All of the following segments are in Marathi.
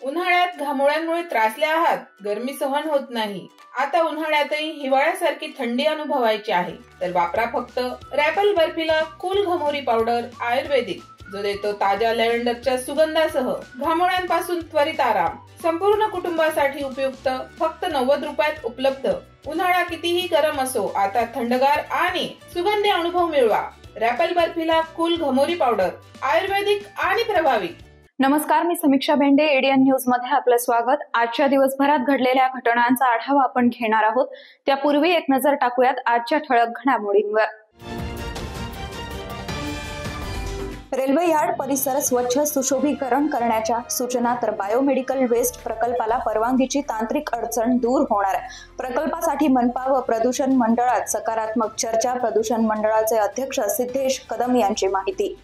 उन्हाळ्यात घामोळ्यांमुळे त्रासले आहात, गरमी सहन होत नाही, आता उन्हाळ्यातही हिवाळ्यासारखी थंडी अनुभवायची आहे तर वापरा फक्त रॅपल बर्फिला कूल घमोरी पावडर आयुर्वेदिक, जो देतो ताज्या लॅव्हेंडरच्या सुगंधासह घामोळ्यांपासून त्वरित आराम. संपूर्ण कुटुंबासाठी उपयुक्त, फक्त 90 रुपयात उपलब्ध. उन्हाळा कितीही गरम असो, आता थंडगार आणि सुगंधी अनुभव मिळवा. रॅपल बर्फिला कूल घमोरी पावडर आयुर्वेदिक आणि प्रभावी. नमस्कार, मी समीक्षा भेंडे. एडीएन न्यूज मध्ये आपलं स्वागत. आजच्या दिवसभरात घडलेल्या घटनांचा आढावा आपण घेणार आहोत. त्यापूर्वी एक नजर टाकूयात आजच्या ठळक घडामोडींवर. रेल्वे यार्ड परिसर स्वच्छ सुशोभीकरण करण्याच्या सूचना, तर बायोमेडिकल वेस्ट प्रकल्पाला परवानगीची तांत्रिक अडचण दूर होणार. प्रकल्पासाठी मनपा व प्रदूषण मंडळात सकारात्मक चर्चा. प्रदूषण मंडळाचे अध्यक्ष सिद्धेश कदम यांची माहिती.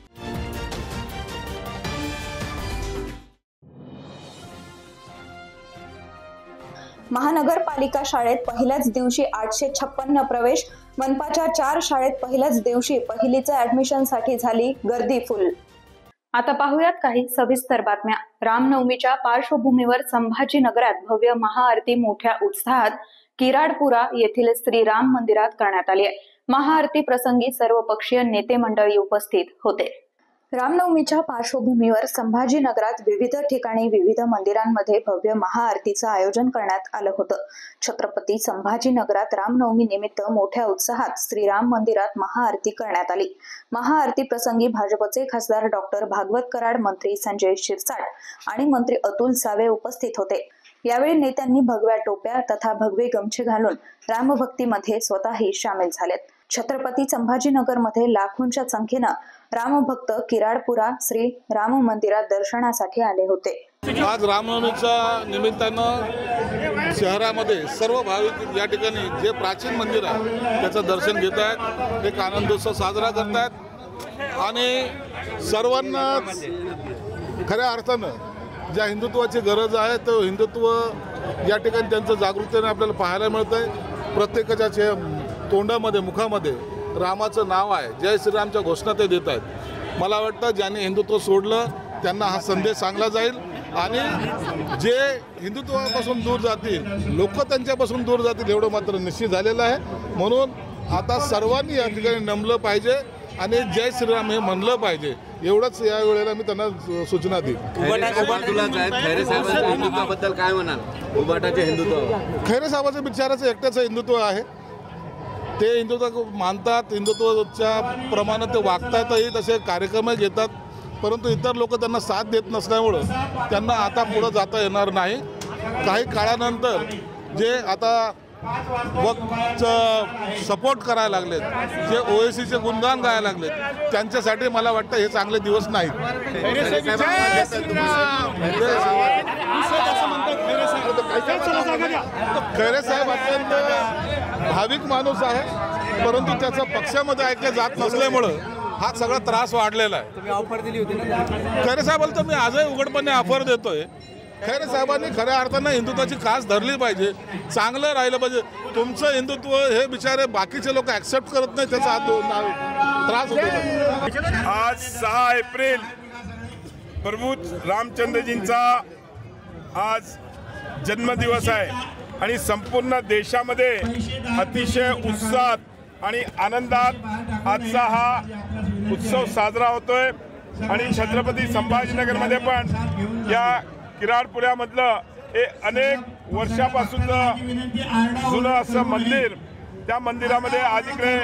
महानगरपालिका शाळेत पहिल्याच दिवशी 856 प्रवेश. मनपाच्या 4 शाळेत पहिल्याच दिवशी पहिलीच्या ऍडमिशनसाठी झाली गर्दी फुल. आता पाहूयात काही सविस्तर बातम्या. रामनवमीच्या पार्श्वभूमीवर संभाजीनगरात भव्य महाआरती मोठ्या उत्साहात किराडपुरा येथील श्रीराम मंदिरात करण्यात आली आहे. महाआरती प्रसंगी सर्वपक्षीय नेते मंडळी उपस्थित होते. रामनवमीच्या पार्श्वभूमीवर संभाजीनगरात विविध ठिकाणी विविध मंदिरांमध्ये भव्य महाआरतीचं आयोजन करण्यात आलं होतं. छत्रपती संभाजीनगरात रामनवमी निमित्त मोठ्या उत्साहात श्रीराम मंदिरात महाआरती करण्यात आली. महाआरती प्रसंगी भाजपचे खासदार डॉक्टर भागवत कराड, मंत्री संजय शिरसाट आणि मंत्री अतुल सावे उपस्थित होते. यावेळी नेत्यांनी भगव्या टोप्या तथा भगवे गमछे घालून रामभक्तीमध्ये स्वतःही सामील झालेत. छत्रपती संभाजीनगरमध्ये लाखोंच्या संख्येनं रामभक्त किराडपुरा श्री राम मंदिरात दर्शनासाठी आले होते. आज रामनवमीच्या निमित्तानं शहरामध्ये सर्व भाविक या ठिकाणी जे प्राचीन मंदिर आहे त्याचं दर्शन घेत आहेत, एक आनंदोत्सव साजरा करत आहेत आणि सर्वांना खऱ्या अर्थानं ज्या हिंदुत्वाची गरज आहे तो हिंदुत्व या ठिकाणी त्यांचं जागृतीने आपल्याला पाहायला मिळत आहे. प्रत्येकाच्या तोंडामध्ये मुखामध्ये रामाचं नाव आहे, जय श्रीरामच्या घोषणा ते देत आहेत. मला वाटतं ज्यांनी हिंदुत्व सोडलं त्यांना हा संदेश चांगला जाईल आणि जे हिंदुत्वापासून दूर जातील, लोक त्यांच्यापासून दूर जातील एवढं मात्र निश्चित झालेलं आहे. म्हणून आता सर्वांनी या ठिकाणी नमलं पाहिजे आणि जय श्रीराम हे म्हणलं पाहिजे. एवढंच या वेळेला मी त्यांना सूचना देईन. खैरे साहेबांच्या हिंदुत्वाबद्दल काय म्हणाल? उबाटाचे हिंदुत्व, खैरे साहेबांच्या विचाराचं एकट्याचं हिंदुत्व आहे. ते हिंदुत्व मानतात, हिंदुत्वाच्या प्रमाणे ते वागतातही, तसे कार्यक्रमही घेतात, परंतु इतर लोक त्यांना साथ देत नसल्यामुळं त्यांना आता पुढं जाता येणार नाही. काही काळानंतर जे आता वक्तचं सपोर्ट करायला लागलेत, जे ओएसीचे गुणगान गायला लागलेत, त्यांच्यासाठी मला वाटतं हे चांगले दिवस नाहीत. खैरे साहेब अत्यंत भाविक माणूस आहे, परंतु त्याचा पक्षामध्ये ऐकलं जात नसल्यामुळं हा सगळा त्रास वाढलेला आहे. तुम्ही ऑफर दिली होती ना खैरे साहेबांना तर मी आजही उघडपणे ऑफर देतोय. खैरे साहेबांनी खऱ्या अर्थानं हिंदुत्वाची कास धरली पाहिजे, चांगलं राहिलं पाहिजे. तुमचं हिंदुत्व हे बिचारे बाकीचे लोक ऍक्सेप्ट करत नाही, त्याचा त्रास होतो. आज 6 एप्रिल प्रभू रामचंद्रजींचा आज जन्मदिवस आहे आणि संपूर्ण देशामध्ये अतिशय उत्साहात आणि आनंदात आजचा हा उत्सव साजरा होतोय. आणि छत्रपती संभाजीनगरमध्ये पण या किराडपुऱ्यामधलं हे अनेक वर्षापासूनचं जुनं असं मंदिर, त्या मंदिरामध्ये आज इकडे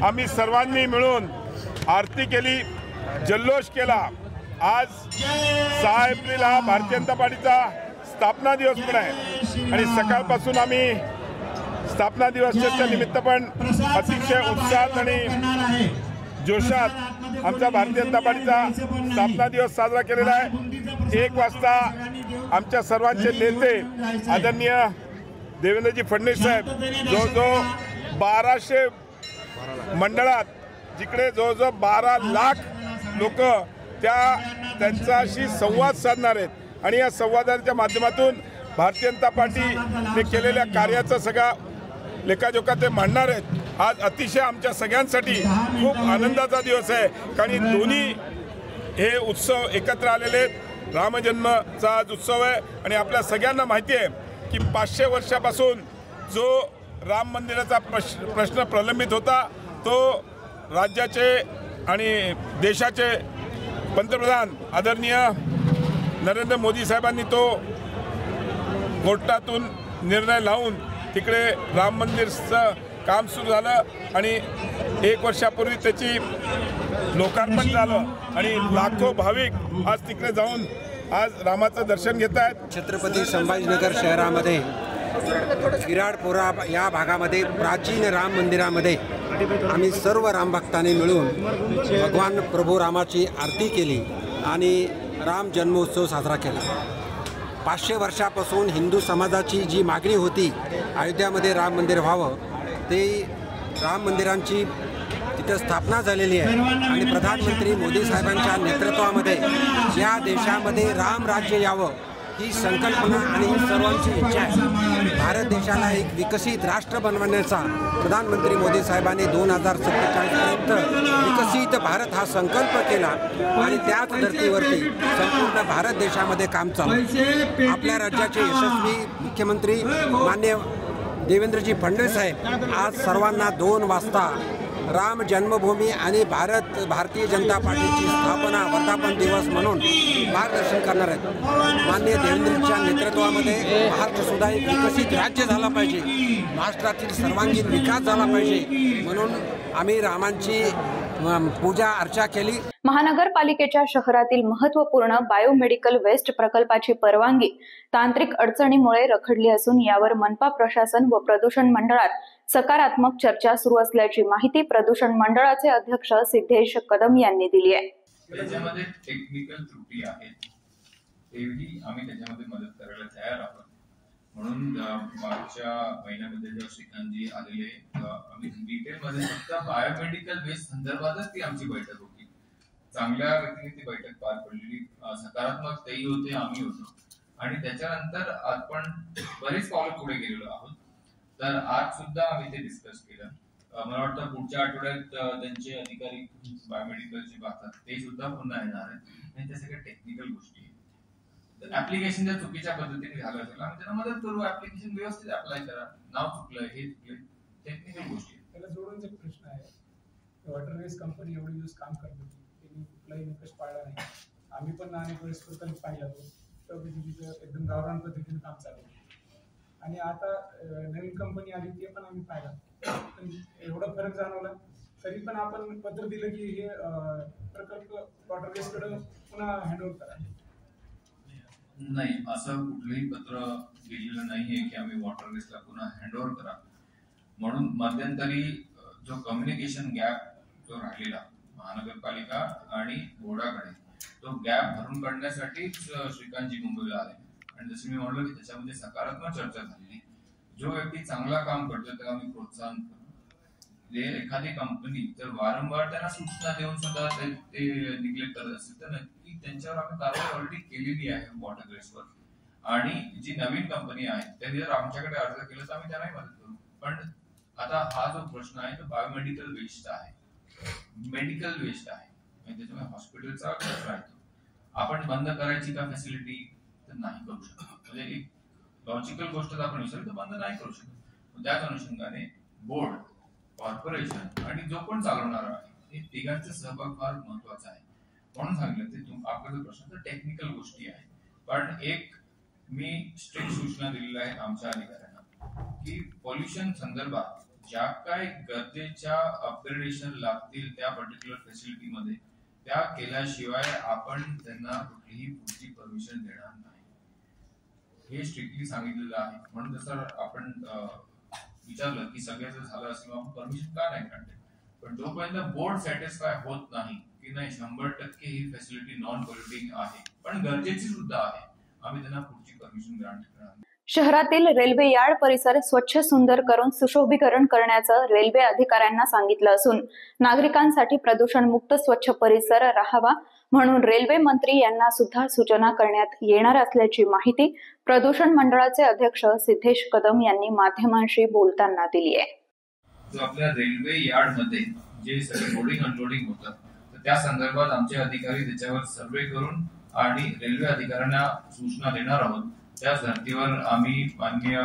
आम्ही सर्वांनी मिळून आरती केली, जल्लोष केला. आज 6 एप्रिल हा भारतीय जनता पार्टीचा स्थापना दिवस पण आहे आणि सकाळपासून आम्ही स्थापना दिवसाच्या निमित्त पण अतिशय उत्साहात आणि जोशात आमचा भारतीय जनता पार्टीचा स्थापना दिवस साजरा केलेला आहे. 1 वाजता आमच्या सर्वांचे नेते आदरणीय देवेंद्रजी फडणवीस साहेब जो 1200 मंडळात जिकडे जवळजवळ 12 लाख लोक त्यांच्याशी संवाद साधणार आहेत आणि या संवादाच्या माध्यमातून भारतीय जनता पार्टीने केलेल्या कार्याचा सगळा लेखाजोखा ते मांडणार आहेत। आज अतिशय आमच्या सगळ्यांसाठी खूप आनंदाचा दिवस आहे, कारण दोन्ही हे उत्सव एकत्र आलेले आहेत। रामजन्मचा आज उत्सव आहे आणि आपल्या सगळ्यांना माहिती आहे की 500 वर्षापासून जो राम मंदिराचा प्रश्न प्रलंबित होता तो राज्याचे आणि देशाचे पंतप्रधान आदरणीय नरेंद्र मोदी साहेबांनी तो कोर्टातून निर्णय लावून तिकडे राम मंदिरचं काम सुरू झालं आणि 1 वर्षापूर्वी त्याची लोकार्पण झालं आणि लाखो भाविक आज तिकडे जाऊन आज रामाचं दर्शन घेत आहेत। छत्रपती संभाजीनगर शहरामध्ये किराडपुरा या भागामध्ये प्राचीन राम मंदिरामध्ये आम्ही सर्व रामभक्तांनी मिळून भगवान प्रभू रामाची आरती केली आणि राम जन्मोत्सव साजरा केला। 500 वर्षापासून हिंदू समाजाची जी मागणी होती अयोध्यामध्ये राम मंदिर व्हावं, ते राम मंदिरांची तिथं स्थापना झालेली आहे आणि प्रधानमंत्री मोदी साहेबांच्या नेतृत्वामध्ये या देशामध्ये राम राज्य यावं ही संकल्पना आणि ही सर्वांची इच्छा आहे। भारत देशाला एक विकसित राष्ट्र बनवण्याचा प्रधानमंत्री मोदी साहेबांनी 2047 पर्यंत विकसित भारत हा संकल्प केला आणि त्याच धर्तीवरती संपूर्ण भारत देशामध्ये काम चालू आहे। आपल्या राज्याचे यशस्वी मुख्यमंत्री माननीय देवेंद्रजी फडणवीस साहेब आज सर्वांना 2 वाजता राम जन्मभूमी आणि भारतीय जनता पार्टीची स्थापना वर्धापन दिवस म्हणून मार्गदर्शन करणार आहेत। माननीय देवेंद्रजींच्या नेतृत्वामध्ये महाराष्ट्र सुद्धा एक विकसित राज्य झाला पाहिजे, महाराष्ट्रातील सर्वांगीण विकास झाला पाहिजे म्हणून आम्ही रामांची पूजा अर्चा केली। महानगरपालिकेच्या शहरातील महत्त्वपूर्ण बायोमेडिकल वेस्ट प्रकल्पाची परवानगी तांत्रिक अडचणीमुळे रखडली असून यावर मनपा प्रशासन व प्रदूषण मंडळात सकारात्मक चर्चा सुरू असल्याची माहिती प्रदूषण मंडळाचे अध्यक्ष सिद्धेश कदम यांनी दिली आहे। त्याच्यामध्ये टेक्निकल त्रुटी आहेत, तेही आम्ही त्याच्यामध्ये मदत करायला तयार आहोत। म्हणून मागच्या महिन्यामध्ये जेव्हा श्रीकांतजी आलेले आम्ही डिटेलमध्ये फक्त बायोमेडिकल वेस्ट संदर्भातच ती आमची बैठक होती। चांगल्या रीतीने ती बैठक पार पडलेली, सकारात्मक तेही होते, आम्ही होतो आणि त्याच्यानंतर आपण बरेच पावलं पुढे गेलेलो आहोत। तर आज सुद्धा आम्ही ते डिस्कस केलं। मला वाटतं पुढच्या आठवड्यात त्यांचे अधिकारी बायोमेडिकलचे बघतात ते सुद्धा पुन्हा येणार आहेत आणि त्या सगळ्या टेक्निकल गोष्टी ऍप्लिकेशन जर चुकीच्या पद्धतीने झालं असेल आम्ही त्यांना मदत करू, ऍप्लिकेशन व्यवस्थित अप्लाय करा, नाव चुकलं हे चुकलं, टेक्निकल गोष्टी त्याला जोडून एक प्रश्न आहे। वॉटर वेस्ट कंपनी एवढे दिवस काम करत होती, त्यांनी कुठलाही निकष पाळला नाही। आम्ही पण अनेक वेळेस प्रकल्प पाहिला तो एकदम गावरान पद्धतीने काम चालू आणि आता नवीन कंपनी आली ते पण आम्ही पाहिला, पण एवढा फरक जाणवला तरी पण आपण पत्र दिलं की हे प्रकल्प वॉटर वेस्ट कडे पुन्हा हँडओव्हर करा। नाही, असं कुठलंही पत्र दिलेलं नाहीये की आम्ही वॉटर वेस्टला पुन्हा हँडओव्हर करा म्हणून। मध्यंतरी जो कम्युनिकेशन गॅप जो राहिलेला महानगरपालिका आणि बोर्डाकडे, तो गॅप भरून काढण्यासाठीच श्रीकांतजी मुंबईला आले आणि जसं मी म्हणलं की त्याच्यामध्ये सकारात्मक चर्चा झालेली। जो व्यक्ती चांगला काम करतो त्याला आम्ही प्रोत्साहन करू। एखादी कंपनी जर वारंवार त्यांना सूचना देऊन सुद्धा ते निग्लेक्ट करत असेल तर नक्की त्यांच्यावर आम्ही कारवाई ऑलरेडी केलेली आहे वॉटर वेस्टवर। आणि जी नवीन कंपनी आहे त्यांनी जर आमच्याकडे अर्ज केला तर आम्ही त्यांनाही मदत करू। पण आता हा जो प्रश्न आहे तो बायोमेडिकल वेस्ट आहे, मेडिकल वेस्ट आहे, त्याच्यामुळे हॉस्पिटलचा कचरा येतो। आपण बंद करायची का फॅसिलिटी तर नाही करू शकत, म्हणजे एक लॉजिकल गोष्ट आपण विचारली तर बंद नाही करू शकत। त्याच अनुषंगाने बोर्ड, कॉर्पोरेशन आणि जो पण चालवणार आहे हे तिघांचा सहभाग फार महत्वाचा आहे। म्हणून सांगितलं ते आपला जो प्रश्न तर टेक्निकल गोष्टी आहे, पण एक मी स्ट्रिक्ट सूचना दिलेल्या आहेत आमच्या अधिकाऱ्यांना की पॉल्युशन संदर्भात ज्या काय गरजेच्या अपग्रेडेशन लागतील त्या पर्टिक्युलर फॅसिलिटीमध्ये त्या केल्याशिवाय आपण त्यांना कुठलीही पुढची परमिशन देणार नाही, हे स्ट्रिक्टली सांगितलेलं आहे। म्हणून जसं आपण विचारलं की सगळ्याचं झालं असेल आपण परमिशन का नाही काढते, पण जोपर्यंत बोर्ड सॅटिस्फाय होत नाही की नाही 100% ही फॅसिलिटी नॉन पॉल्युटिंग आहे पण गरजेची सुद्धा आहे, आम्ही त्यांना पुढची परमिशन ग्रांट करणार। शहरातील रेल्वे यार्ड परिसर स्वच्छ सुंदर करून सुशोभीकरण करण्याचं रेल्वे अधिकाऱ्यांना सांगितलं असून नागरिकांसाठी प्रदूषणमुक्त स्वच्छ परिसर राहावा म्हणून रेल्वे मंत्री यांना सुद्धा सूचना करण्यात येणार असल्याची माहिती प्रदूषण मंडळाचे अध्यक्ष सिद्धेश कदम यांनी माध्यमांशी बोलताना दिली आहे. जो आपल्या रेल्वे यार्ड मध्ये जे सगळे लोडिंग अनलोडिंग होतं तर त्या संदर्भात आमचे अधिकारी त्याच्यावर सर्वे करून आणि रेल्वे अधिकाऱ्यांना सूचना देणार आहोत. त्याच धर्तीवर आम्ही माननीय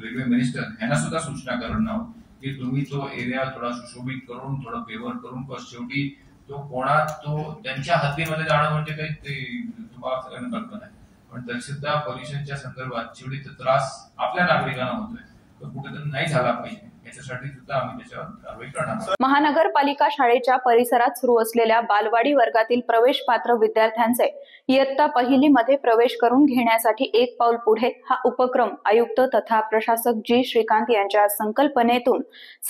रेल्वे मिनिस्टर यांना सुद्धा सूचना करणार आहोत की तुम्ही तो एरिया थोडा सुशोभित करून थोडं पेवर करून शेवटी तो कोणात तो त्यांच्या हद्दीमध्ये जाणं म्हणजे काही ते तुम्हाला सगळ्यांना कल्पना आहे, पण तरी सुद्धा पोल्युशनच्या संदर्भात जेवढी त्रास आपल्या नागरिकांना होतोय तो कुठेतरी नाही झाला पाहिजे याच्यासाठी सुद्धा आम्ही त्याच्यावर कारवाई करणार. महानगरपालिका शाळेच्या परिसरात सुरू असलेल्या बालवाडी वर्गातील प्रवेश पात्र विद्यार्थ्यांचे इयत्ता पहिली मध्ये प्रवेश करून घेण्यासाठी एक पाऊल पुढे हा उपक्रम आयुक्त तथा प्रशासक जी श्रीकांत यांच्या संकल्पनेतून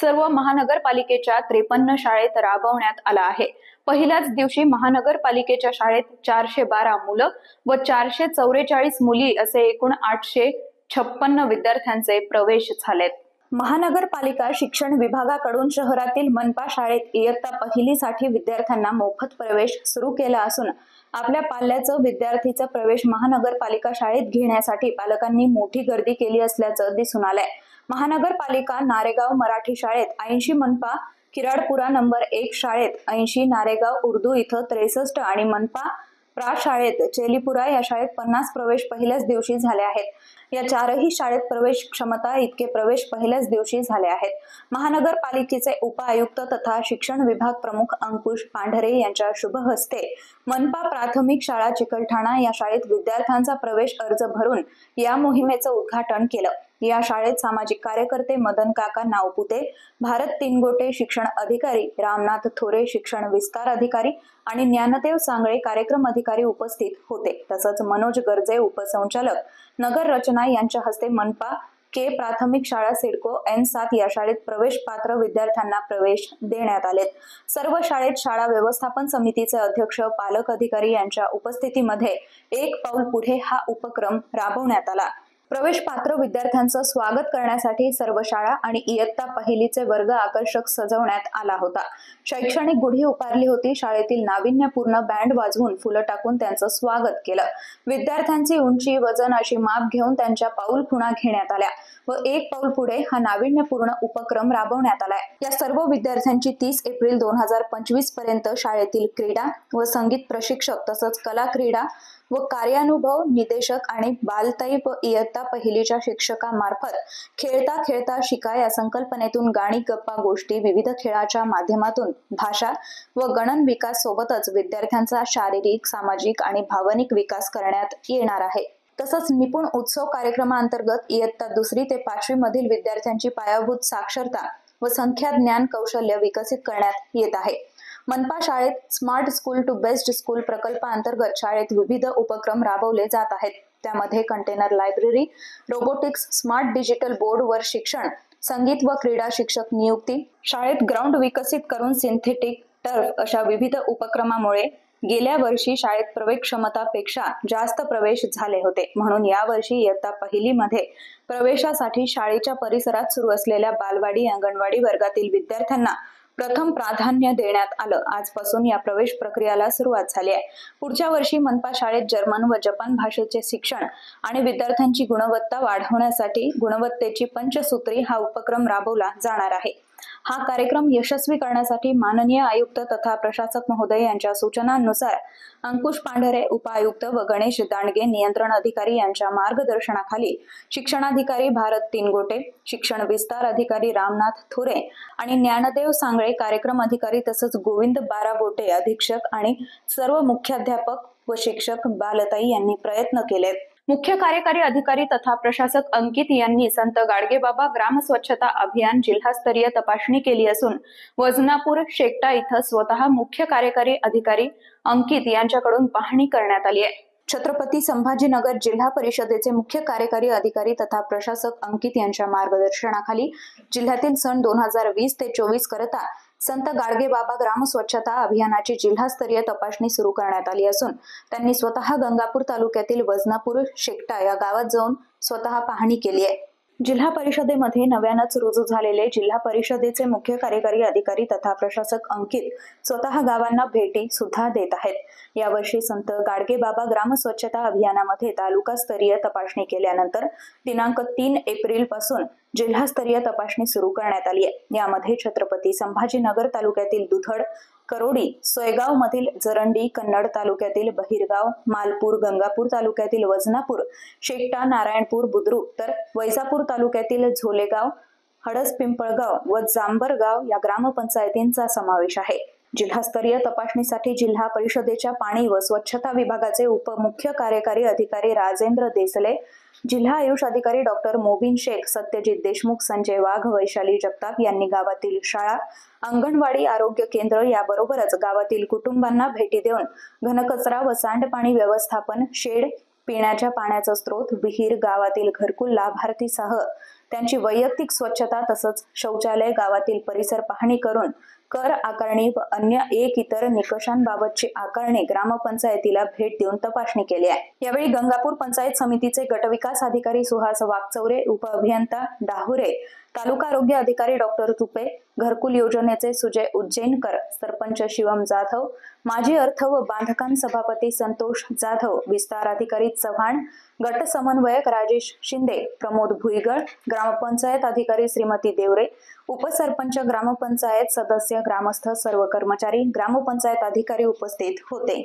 सर्व महानगरपालिकेच्या 53 शाळेत राबवण्यात आला आहे. पहिल्याच दिवशी महानगरपालिकेच्या शाळेत 412 मुलं व 444 मुली असे एकूण 856 विद्यार्थ्यांचे प्रवेश झालेत. महानगरपालिका शिक्षण विभागाकडून शहरातील मनपा शाळेत इयत्ता पहिलीसाठी विद्यार्थ्यांना मोफत प्रवेश सुरू केला असून आपल्या पाल्याचं विद्यार्थीचा प्रवेश महानगरपालिका शाळेत घेण्यासाठी पालकांनी मोठी गर्दी केली असल्याचं दिसून आलंय. महानगरपालिका नारेगाव मराठी शाळेत 80, मनपा किराडपुरा नंबर 1 शाळेत 80, नारेगाव उर्दू इथं 63 आणि मनपा प्रा शाळेत चेलीपुरा या शाळेत 50 प्रवेश पहिल्याच दिवशी झाले आहेत. या 4ही शाळेत प्रवेश क्षमता इतके प्रवेश पहिल्याच दिवशी झाले आहेत. महानगरपालिकेचे उपआयुक्त तथा शिक्षण विभाग प्रमुख अंकुश पांढरे यांच्या शुभ हस्ते मनपा प्राथमिक शाळा चिकलठाणा या शाळेत विद्यार्थ्यांचा प्रवेश अर्ज भरून या मोहिमेचं उद्घाटन केलं. या शाळेत सामाजिक कार्यकर्ते मदन काका नावपुते, भारत तिनगोटे शिक्षण अधिकारी, रामनाथ थोरे शिक्षण विस्तार अधिकारी आणि ज्ञानदेव सांगळे कार्यक्रम अधिकारी उपस्थित होते. तसंच मनोज गर्जे उपसंचालक नगर रचना यांच्या हस्ते मनपा के प्राथमिक शाळा सिडको N7 या शाळेत प्रवेश पात्र विद्यार्थ्यांना प्रवेश देण्यात आले. सर्व शाळेत शाळा व्यवस्थापन समितीचे अध्यक्ष, पालक, अधिकारी यांच्या उपस्थितीमध्ये एक पाऊल पुढे हा उपक्रम राबवण्यात आला. प्रवेश पात्र विद्यार्थ्यांचं स्वागत करण्यासाठी सर्व शाळा आणि इयत्ता पहिलीचे वर्ग आकर्षक सजवण्यात आला होता. शैक्षणिक गुढी उभारली होती. शाळेतील नाविन्यपूर्ण बँड वाजवून फुलं टाकून त्यांचं स्वागत केलं. विद्यार्थ्यांची उंची, वजन अशी माप घेऊन त्यांच्या पाऊल खुणा घेण्यात आल्या व एक पाऊल पुढे हा नाविन्यपूर्ण उपक्रम राबवण्यात आलाय. या सर्व विद्यार्थ्यांची 30 एप्रिल 2025 पर्यंत शाळेतील क्रीडा व संगीत प्रशिक्षक तसंच कला क्रीडा व कार्यानुभव निदेशक आणि बालताई व इयत्ता पहिलीच्या शिक्षकांमार्फत खेळता खेळता शिका या संकल्पनेतून गाणी, गप्पा, गोष्टी, विविध खेळाच्या माध्यमातून भाषा व गणन विकास सोबतच विद्यार्थ्यांचा शारीरिक, सामाजिक आणि भावनिक विकास करण्यात येणार आहे. तसंच निपुण उत्सव कार्यक्रमांतर्गत इयत्ता 2री ते 5वी मधील विद्यार्थ्यांची पायाभूत साक्षरता व संख्या ज्ञान कौशल्य विकसित करण्यात येत आहे. मनपा शाळेत smart school to best school प्रकल्पाअंतर्गत शाळेत विविध उपक्रम राबवले जात आहेत. त्यामध्ये container library, robotics, smart digital board वर शिक्षण, संगीत व क्रीडा शिक्षक नियुक्ती, शाळेत ग्राउंड विकसित करून सिंथेटिक टर्फ अशा विविध उपक्रमामुळे गेल्या वर्षी शाळेत प्रवेश क्षमतापेक्षा जास्त प्रवेश झाले होते. म्हणून यावर्षी इयत्ता पहिलीमध्ये प्रवेशासाठी शाळेच्या परिसरात सुरू असलेल्या बालवाडी, अंगणवाडी वर्गातील विद्यार्थ्यांना प्रथम प्राधान्य देण्यात आलं. आजपासून या प्रवेश प्रक्रियेला सुरुवात झाली आहे. पुढच्या वर्षी मनपा शाळेत जर्मन व जपान भाषेचे शिक्षण आणि विद्यार्थ्यांची गुणवत्ता वाढवण्यासाठी गुणवत्तेची पंचसूत्री हा उपक्रम राबवला जाणार आहे. हा कार्यक्रम यशस्वी करण्यासाठी माननीय आयुक्त तथा प्रशासक महोदय यांच्या सूचनांनुसार अंकुश पांढरे उपायुक्त व गणेश दांडगे नियंत्रण अधिकारी यांच्या मार्गदर्शनाखाली शिक्षणाधिकारी भारत तिनगोटे, शिक्षण विस्तार अधिकारी रामनाथ थोरे आणि ज्ञानदेव सांगळे कार्यक्रम अधिकारी तसंच गोविंद बाराबोटे अधीक्षक आणि सर्व मुख्याध्यापक व शिक्षक बालताई यांनी प्रयत्न केले. मुख्य कार्यकारी अधिकारी तथा प्रशासक अंकित यांनी संत गाडगेबाबा ग्राम स्वच्छता अभियान जिल्हास्तरीय तपासणी केली असून वजनापूर शेकटा इथं स्वतः मुख्य कार्यकारी अधिकारी अंकित यांच्याकडून पाहणी करण्यात आली आहे. छत्रपती संभाजीनगर जिल्हा परिषदेचे मुख्य कार्यकारी अधिकारी तथा प्रशासक अंकित यांच्या मार्गदर्शनाखाली जिल्ह्यातील सन 2020 ते 24 करता संत गाडगेबाबा ग्राम स्वच्छता अभियानाची जिल्हास्तरीय तपासणी सुरू करण्यात आली असून त्यांनी स्वतः गंगापूर तालुक्यातील वजनापूर शेकटा या गावात जाऊन स्वतः पाहणी केली आहे। जिल्हा परिषदेमध्ये नव्यानच रुजू झालेले जिल्हा परिषदेचे मुख्य कार्यकारी अधिकारी तथा प्रशासक अंकित स्वतः गावांना भेटी सुद्धा देत आहेत। यावर्षी संत गाडगेबाबा ग्राम स्वच्छता अभियानामध्ये तालुकास्तरीय तपासणी केल्यानंतर दिनांक 3 एप्रिल पासून जिल्हास्तरीय तपासणी सुरू करण्यात आली आहे। यामध्ये छत्रपती संभाजीनगर तालुक्यातील दुधड, करोडी, सोयगाव मधील जरंडी, कन्नड तालुक्यातील बहिरगाव, मालपूर, गंगापूर तालुक्यातील वजनापूर, शेकटा, नारायणपूर, बुद्रुक तर वैजापूर तालुक्यातील झोलेगाव, हडसपिंपळगाव व जांबरगाव या ग्रामपंचायतींचा समावेश आहे। जिल्हास्तरीय तपासणीसाठी जिल्हा परिषदेच्या पाणी व स्वच्छता विभागाचे उपमुख्य कार्यकारी अधिकारी राजेंद्र देसले, जिल्हा आयुष अधिकारी डॉक्टर मोबिन शेख, सत्यजित देशमुख, संजय वाघ, वैशाली जगताप यांनी गावातील शाळा, अंगणवाडी, आरोग्य केंद्र याबरोबरच गावातील कुटुंबांना भेटी देऊन घनकचरा व सांडपाणी व्यवस्थापन, शेड, पिण्याच्या पाण्याचा स्रोत, विहीर, गावातील घरकुल लाभार्थीसह त्यांची वैयक्तिक स्वच्छता तसंच शौचालय, गावातील परिसर पाहणी करून कर आकारणी व अन्य इतर निकषांबाबतची आकारणी ग्रामपंचायतीला भेट देऊन तपासणी केली आहे। यावेळी गंगापूर पंचायत समितीचे गटविकास अधिकारी सुहास वागचौरे, उपअभियंता डाहुरे, तालुका आरोग्य अधिकारी डॉक्टर तुपे, घरकुल योजनेचे सुजय उज्जैनकर, सरपंच शिवम जाधव, माजी अर्थ व बांधकाम सभापती संतोष जाधव, विस्तार अधिकारी चव्हाण, गट समन्वयक राजेश शिंदे, प्रमोद भुईगळ, ग्रामपंचायत अधिकारी श्रीमती देवरे, उपसरपंच, ग्रामपंचायत सदस्य, ग्रामस्थ, सर्व कर्मचारी, ग्रामपंचायत अधिकारी उपस्थित होते।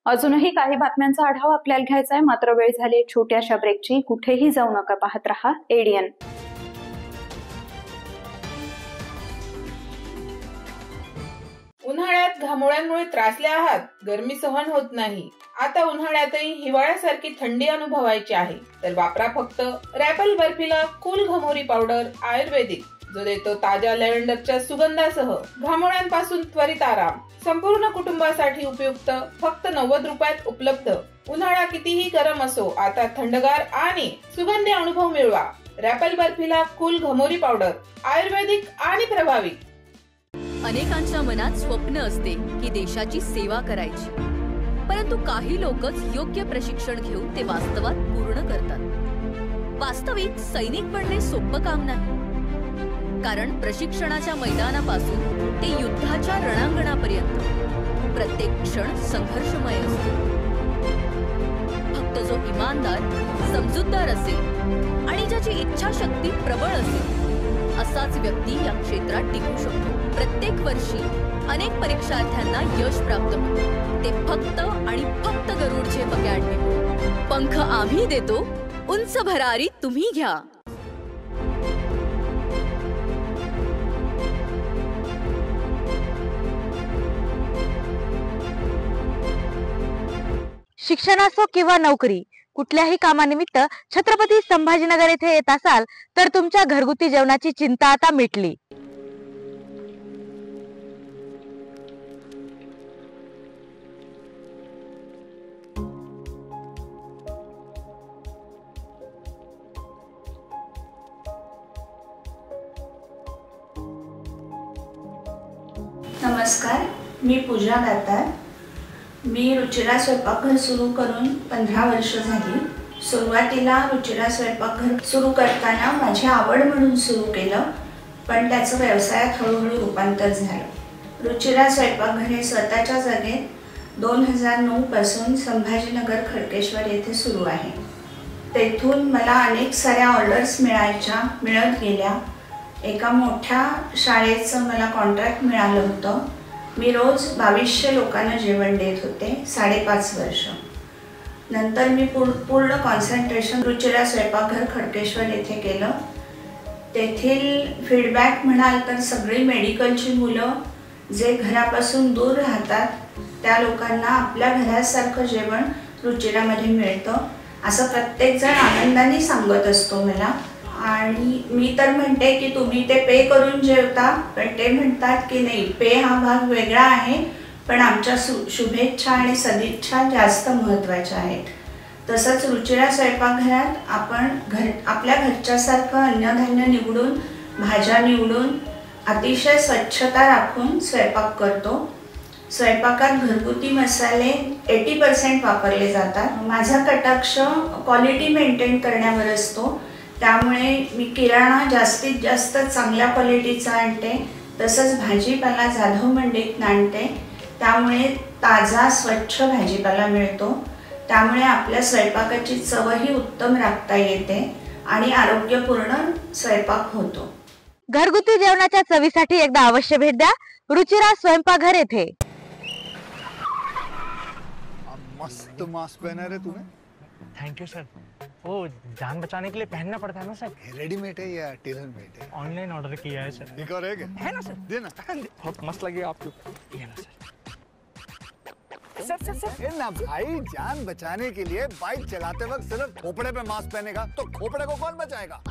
अजूनही काही बातम्यांचा आढावा आपल्याला घ्यायचा आहे, मात्र वेळ झाली छोट्याशा ब्रेकची। कुठेही जाऊ नका, पाहत रहा एडीएन। उन्हाळ्यात घामोळ्यांमुळे त्रासले आहात, गरमी सहन होत नाही, आता उन्हाळ्यातही हिवाळ्यासारखी थंडी अनुभवायची आहे, तर वापरा फक्त रॅपल बर्फिला कूल घमोरी पावडर आयुर्वेदिक, जो देतो ताज्या लॅव्हेंडरच्या सुगंधासह घामोळ्यांपासून त्वरित आराम। संपूर्ण कुटुंबासाठी उपयुक्त, फक्त 90 रुपयात उपलब्ध। उन्हाळा कितीही गरम असो, आता थंडगार आणि सुगंधी अनुभव मिळवा। रॅपल बर्फिला कूल घमोरी पावडर आयुर्वेदिक आणि प्रभावी। अनेकांच्या मनात स्वप्न असते की देशाची सेवा करायची, परंतु काही लोकच योग्य प्रशिक्षण घेऊन ते वास्तवात पूर्ण करतात। वास्तविक सैनिक बनणे सोपं काम नाही, कारण प्रशिक्षणाच्या मैदानापासून ते युद्धाच्या रणांगणापर्यंत प्रत्येक क्षण संघर्षमय असतो। फक्त जो इमानदार, समजूतदार असेल आणि ज्याची इच्छाशक्ती प्रबळ असेल असाच व्यक्ती या क्षेत्रात टिकू शकतो। प्रत्येक वर्षी अनेक परीक्षार्थ्यांना यश प्राप्त होते, ते फक्त आणि फक्त गरुडचे अकॅडमी। पंख आम्ही देतो, उंच भरारी तुम्ही घ्या। शिक्षण असो किंवा नोकरी, कुठल्याही कामानिमित्त छत्रपती संभाजीनगर येथे येत असाल तर तुमच्या घरगुती जेवणाची चिंता आता मिटली। नमस्कार, मी पूजा गातार। मी रुचिरा स्वयंपाकघर सुरू करून 15 वर्ष झाली। सुरुवातीला रुचिरा स्वयंपाकघर सुरू करताना माझी आवड म्हणून सुरू केलं, पण त्याचं व्यवसायात हळूहळू रूपांतर झालं। रुचिरा स्वयंपाकघर हे स्वतःच्या जागेत 2009 पासून संभाजीनगर खडकेश्वर येथे सुरू आहे। तेथून मला अनेक साऱ्या ऑर्डर्स मिळत गेल्या। एका मोठ्या शाळेचं मला कॉन्ट्रॅक्ट मिळालं होतं। मी रोज 2200 लोकांना जेवण देत होते 5.5 वर्ष। नंतर मी पूर्ण कॉन्सन्ट्रेशन रुचिरा स्वयंपाकघर खडकेश्वर येथे केलं। तेथील फीडबॅक म्हणाल तर सगळी मेडिकलची मुलं जे घरापासून दूर राहतात त्या लोकांना आपल्या घरासारखं जेवण रुचिरामध्ये मिळतं असं प्रत्येकजण आनंदाने सांगत असतो मला। आणि मी तर म्हणते की तुम्ही ते पे करून जेवता, पण ते म्हणतात की नाही, पे हा भाग वेगळा आहे, पण आमच्या शुभेच्छा आणि सदिच्छा जास्त महत्त्वाच्या आहेत। तसंच रुचिरा स्वयंपाकघरात आपण आपल्या घरच्यासारखं अन्नधान्य निवडून, भाज्या निवडून अतिशय स्वच्छता राखून स्वयंपाक करतो. स्वयंपाकात घरगुती मसाले 80% वापरले जातात. माझा कटाक्ष क्वालिटी मेंटेन करण्यावर असतो, त्यामुळे मी किराणा जास्तीत जास्त चांगल्या क्वालिटीचा आणते. तसंच भाजीपाला जाधव मंडईत आणते, त्यामुळे ताजा स्वच्छ भाजीपाला मिळतो. त्यामुळे आपल्या स्वयंपाकाची चवही उत्तम राखता येते आणि आरोग्यपूर्ण स्वयंपाक होतो. घरगुती जेवणाच्या चवीसाठी एकदा अवश्य भेट द्या रुचिरा स्वयंपाकघर येथे. मस्त मास्क पहना रे तूने. Thank you sir. वो जान बचाने के लिए पहनना पड़ता है ना सर. रेडीमेड है या टेलर मेड है? ऑनलाइन ऑर्डर किया है सर. एक और है ना सर. देना. बहुत मस्त लगे आपको. ये ना सर. सर ना भाई, जान बचाने के लिए बाइक चलाते वक्त सिर्फ खोपड़े पे मास्क पहनेगा तो खोपड़े को कौन बचाएगा?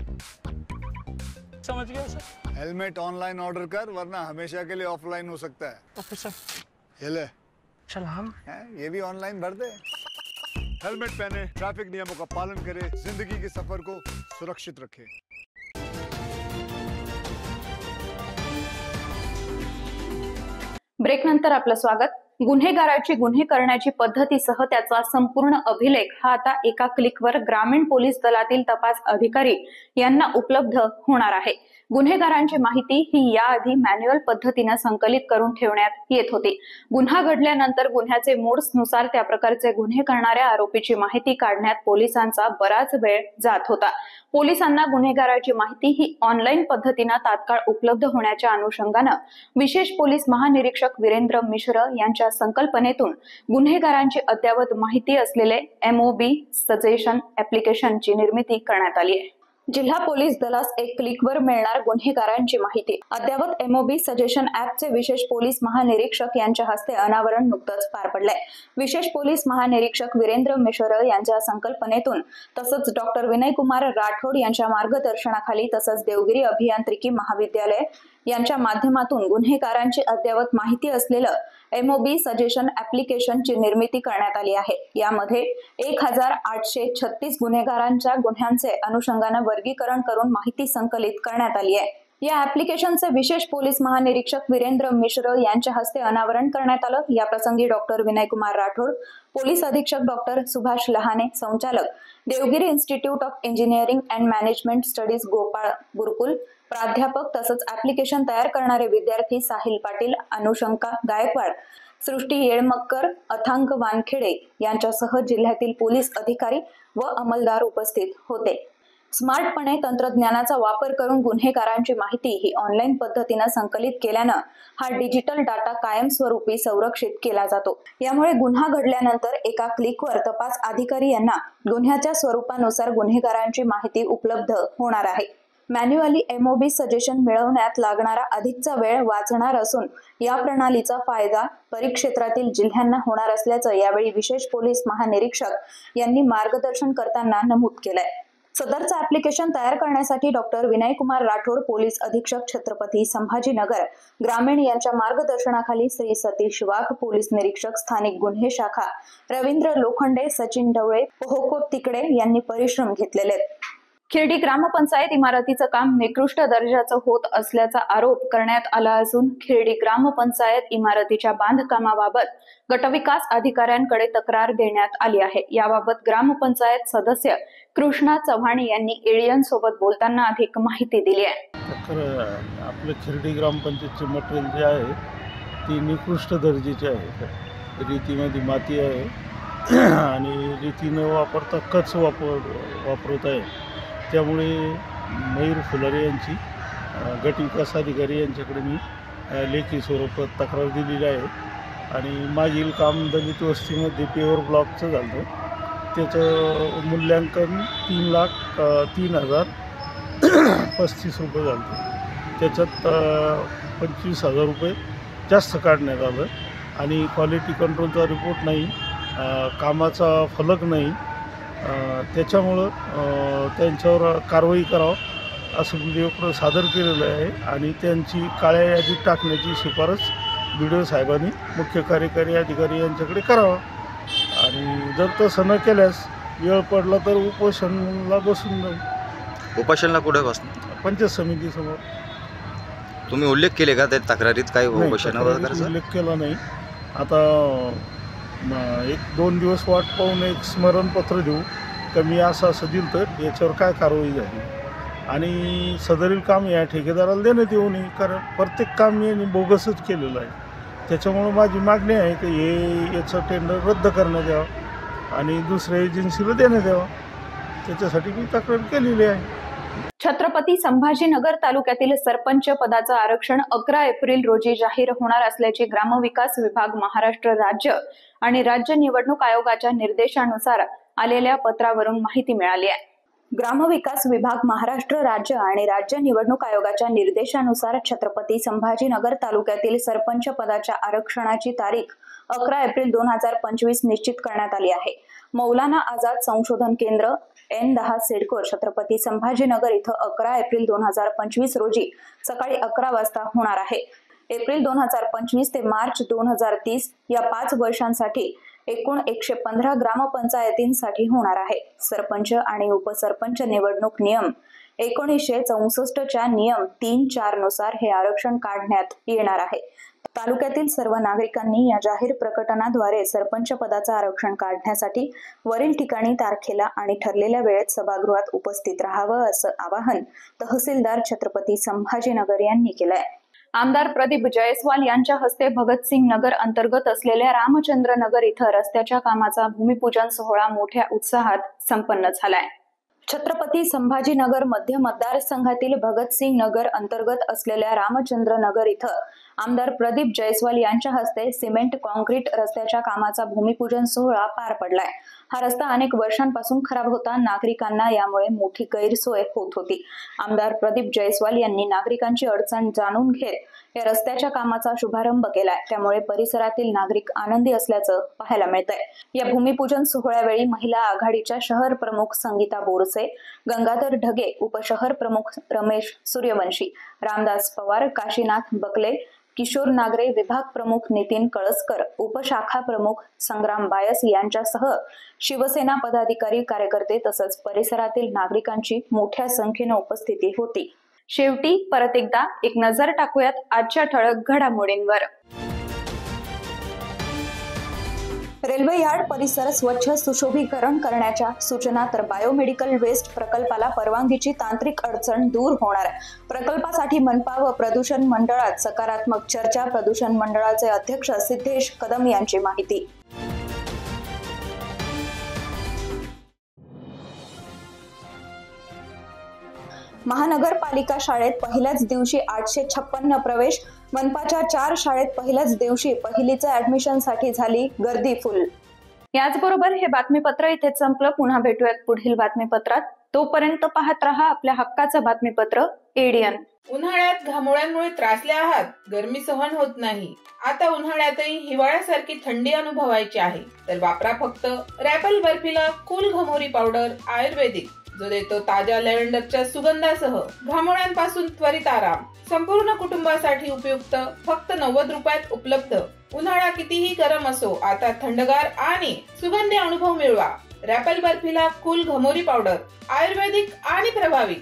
समझ गया सर. हेलमेट ऑनलाइन ऑर्डर कर, वरना हमेशा के लिए ऑफलाइन हो सकता है. Okay sir. ये ले. चल हम ये भी ऑनलाइन भर दे. हेलमेट पहने, ट्रैफिक नियमों का पालन करे, जिंदगी के सफर को सुरक्षित रखे. ब्रेक नंतर आपलं स्वागत. गुन्हेगाराची गुन्हे करण्याची पद्धतीसह त्याचा संपूर्ण अभिलेख हा आता एका क्लिकवर ग्रामीण पोलीस दलातील तपास अधिकारी यांना उपलब्ध होणार आहे. गुन्हेगारांची माहिती ही याआधी मॅन्युअल पद्धतीने संकलित करून ठेवण्यात येत होती. गुन्हा घडल्यानंतर गुन्ह्याचे मोड्सनुसार त्या प्रकारचे गुन्हे करणाऱ्या आरोपीची माहिती काढण्यात पोलिसांचा बराच वेळ जात होता. पोलिसांना गुन्हेगाराची माहिती ही ऑनलाईन पद्धतीने तात्काळ उपलब्ध होण्याच्या अनुषंगाने विशेष पोलीस महानिरीक्षक वीरेंद्र मिश्र यांच्या संकल्पनेतून गुन्हेगारांची अद्ययावत माहिती असलेले MOB सजेशन ऍप्लिकेशनची निर्मिती करण्यात आली आहे. जिल्हा पोलीस दलास एक क्लिकवर मिळणार गुन्हेगारांची माहिती. अद्ययावत MOB सजेशन ऍपचे विशेष पोलीस महानिरीक्षक यांच्या हस्ते अनावरण नुकतंच पार पडलंय. विशेष पोलीस महानिरीक्षक वीरेंद्र मिश्र यांच्या संकल्पनेतून तसंच डॉक्टर विनयकुमार राठोड यांच्या मार्गदर्शनाखाली तसंच देवगिरी अभियांत्रिकी महाविद्यालय यांच्या माध्यमातून गुन्हेगारांची अद्ययावत माहिती असलेलं MOB सजेशन ऍप्लिकेशनची निर्मिती करण्यात आली आहे. यामध्ये 1836 गुन्हेगारांच्या गुन्ह्यांचे अनुषंगाने वर्गीकरण करून माहिती संकलित करण्यात आली आहे. या ऍप्लिकेशनचे विशेष पोलीस महानिरीक्षक वीरेंद्र मिश्र यांच्या हस्ते अनावरण करण्यात आलं. या प्रसंगी डॉक्टर विनयकुमार राठोड, पोलीस अधीक्षक डॉक्टर सुभाष लहाने, संचालक Devgiri institute of engineering and management studies Gopal Gurukul, प्राध्यापक तसंच ऍप्लिकेशन तयार करणारे विद्यार्थी साहिल पाटील, अनुशंका गायकवाड, सृष्टी येळमक्कर, अथांग वानखेडे यांच्यासह जिल्ह्यातील पोलीस अधिकारी व अंमलदार उपस्थित होते. स्मार्टपणे तंत्रज्ञानाचा वापर करून गुन्हेगारांची माहिती ही ऑनलाईन पद्धतीने संकलित केल्यानं हा डिजिटल डाटा कायमस्वरूपी संरक्षित केला जातो. यामुळे गुन्हा घडल्यानंतर एका क्लिकवर तपास अधिकारी यांना गुन्ह्याच्या स्वरूपानुसार गुन्हेगारांची माहिती उपलब्ध होणार आहे. मॅन्युअली MOB सजेशन मिळवण्यात लागणारा अधिकचा वेळ वाचणार असून या प्रणालीचा फायदा परिक्षेत्रातील जिल्ह्यांना होणार असल्याचं यावेळी विशेष पोलीस महानिरीक्षक यांनी मार्गदर्शन करताना नमूद केलंय. सदरचं ऍप्लिकेशन तयार करण्यासाठी डॉक्टर विनयकुमार राठोड, पोलीस अधीक्षक छत्रपती संभाजीनगर ग्रामीण यांच्या मार्गदर्शनाखाली श्री सतीश वाघ, पोलीस निरीक्षक स्थानिक गुन्हे शाखा रवींद्र लोखंडे, सचिन ढवळे, पोहको तिकडे यांनी परिश्रम घेतलेले आहेत. खिरडी ग्रामपंचायत इमारतीचं काम निकृष्ट दर्जाचं होत असल्याचा आरोप करण्यात आला असून खिरडी ग्रामपंचायत इमारतीच्या बांधकामाबाबत गटविकास अधिकाऱ्यांकडे तक्रार देण्यात आली आहे. याबाबत ग्रामपंचायत सदस्य कृष्णा चव्हाण यांनी एलियन सोबत बोलताना अधिक माहिती दिली आहे. आपलं खिरडी ग्रामपंचायतचे मटेरियल जे आहे ती निकृष्ट दर्जाचे आहे. रीतीमध्ये माती आहे आणि रीती न वापरता कच वापरत आहे. त्यामुळे मयूर फुलारे यांची गटविकास अधिकारी यांच्याकडे मी लेखी स्वरूपात तक्रार दिलेली आहे. आणि मागील काम दलित वस्तीमध्ये पेवर ब्लॉकचं झालं, त्याचं मूल्यांकन 3,03,035 रुपये झालं. त्याच्यात 25,000 रुपये जास्त काढण्यात आलं आणि क्वालिटी कंट्रोलचा रिपोर्ट नाही, कामाचा फलक नाही. त्याच्यामुळं त्यांच्यावर कारवाई करावं असं विधेयक सादर केलेलं आहे आणि त्यांची काळ्या यादीत टाकण्याची शिफारस BDO साहेबांनी मुख्य कार्यकारी अधिकारी यांच्याकडे करावं. आणि जर तसं न केल्यास वेळ पडला तर उपोषणाला बसून जाऊ. उपोषणाला कुठे बसणार? पंचायत समितीसमोर. तुम्ही उल्लेख केले का त्या तक्रारीत काही नाही, उपोषण तक्रारीत वगैरे? उल्लेख केला नाही. आता 1-2 दिवस वाट पाहून एक स्मरणपत्र देऊ का मी असं दिलं तर याच्यावर काय कारवाई झाली आणि सदरील काम या ठेकेदाराला देण्यात येऊ नये, कारण प्रत्येक काम यांनी बोगसच केलेलं आहे. त्याच्यामुळं माझी मागणी आहे की याचं टेंडर रद्द करण्यात यावं आणि दुसऱ्या एजन्सीला देण्यात यावं. त्याच्यासाठी मी तक्रार केलेली आहे. छत्रपती संभाजीनगर तालुक्यातील सरपंच पदाचं आरक्षण 11 एप्रिल रोजी जाहीर होणार असल्याची ग्रामविकास विभाग महाराष्ट्र राज्य आणि राज्य निवडणूक आयोगाच्या निर्देशानुसार आलेल्या पत्रावरून माहिती मिळाली आहे. ग्रामविकास विभाग महाराष्ट्र राज्य आणि राज्य निवडणूक आयोगाच्या निर्देशानुसार छत्रपती संभाजीनगर तालुक्यातील सरपंच पदाच्या आरक्षणाची तारीख 11 एप्रिल 2025 निश्चित करण्यात आली आहे. मौलाना आझाद संशोधन केंद्र N10 सिडको छत्रपती संभाजीनगर इथं 11 एप्रिल 2025 रोजी सकाळी 11 वाजता होणार आहे. एप्रिल 2025 ते मार्च 2030 या 5 वर्षांसाठी एकूण 115 ग्रामपंचायतींसाठी होणार आहे. सरपंच आणि उपसरपंच निवडणूक नियम 1964 च्या नियम 3-4 नुसार हे आरक्षण काढण्यात येणार आहे. तालुक्यातील सर्व नागरिकांनी या जाहीर प्रकटनाद्वारे सरपंच पदाचं आरक्षण काढण्यासाठी वरील ठिकाणी तारखेला आणि ठरलेल्या वेळेत सभागृहात उपस्थित राहावं असं आवाहन तहसीलदार छत्रपती संभाजीनगर यांनी केलंय. आमदार प्रदीप जयस्वाल यांच्या हस्ते भगतसिंग नगर अंतर्गत असलेल्या रामचंद्र नगर इथं रस्त्याच्या कामाचा भूमिपूजन सोहळा मोठ्या उत्साहात संपन्न झालाय. छत्रपती संभाजीनगर मध्य मतदारसंघातील भगतसिंग नगर अंतर्गत असलेल्या रामचंद्र नगर इथं आमदार प्रदीप जयस्वाल यांच्या हस्ते सिमेंट कॉन्क्रीट रस्त्याच्या कामाचा भूमिपूजन सोहळा पार पडलाय. हा रस्ता अनेक वर्षांपासून खराब होता. नागरिकांना यामुळे मोठी गैरसोय होत होती. आमदार प्रदीप जयस्वाल यांनी नागरिकांची अडचण जाणून घेत या रस्त्याच्या कामाचा शुभारंभ केलाय. त्यामुळे परिसरातील नागरिक आनंदी असल्याचं पाहायला मिळतंय. या भूमिपूजन सोहळ्यावेळी महिला आघाडीच्या शहर प्रमुख संगीता बोरसे, गंगाधर ढगे, उपशहर प्रमुख रमेश सूर्यवंशी, रामदास पवार, काशीनाथ बकले, किशोर नागरे, विभाग प्रमुख नितीन कळसकर, उपशाखा प्रमुख संग्राम बायस यांच्यासह शिवसेना पदाधिकारी, कार्यकर्ते तसंच परिसरातील नागरिकांची मोठ्या संख्येने उपस्थिती होती. शेवटी परत एकदा एक नजर टाकूयात आजच्या ठळक घडामोडींवर. रेल्वे यार्ड परिसर स्वच्छ सुशोभीकरण करण्याच्या सूचना तर बायोमेडिकल वेस्ट प्रकल्पाला परवानगीची तांत्रिक अडचण दूर होणार. प्रकल्पासाठी मनपा व प्रदूषण मंडळात सकारात्मक चर्चा. प्रदूषण मंडळाचे अध्यक्ष सिद्धेश कदम यांची माहिती. महानगरपालिका शाळेत पहिल्याच दिवशी 856 प्रवेश. मनपाच्या 4 शाळेत पहिल्याच दिवशी पहिलीच्या ऍडमिशनसाठी झाली गर्दी फुल. याचबरोबर हे बातमीपत्र इथेच संपलं. पुन्हा भेटूयात पुढील बातमीपत्रात. तोपर्यंत पाहत रहा आपल्या हक्काचं बातमीपत्र एडीएन. उन्हाळ्यात घामोळ्यांमुळे त्रासले आहात, गरमी सहन होत नाही, आता उन्हाळ्यातही हिवाळ्यासारखी थंडी अनुभवायची आहे, तर वापरा फक्त रॅपल बर्फीला कूल घमोरी पावडर आयुर्वेदिक, जो देतो ताज्या लॅव्हेंडरच्या सुगंधासह घामोळ्यांपासून त्वरित आराम. संपूर्ण कुटुंबासाठी उपयुक्त, फक्त 90 रुपयात उपलब्ध. उन्हाळा कितीही गरम असो, आता थंडगार आणि सुगंधी अनुभव मिळवा. रॅपल बर्फीला कूल घमोरी पावडर आयुर्वेदिक आणि प्रभावी.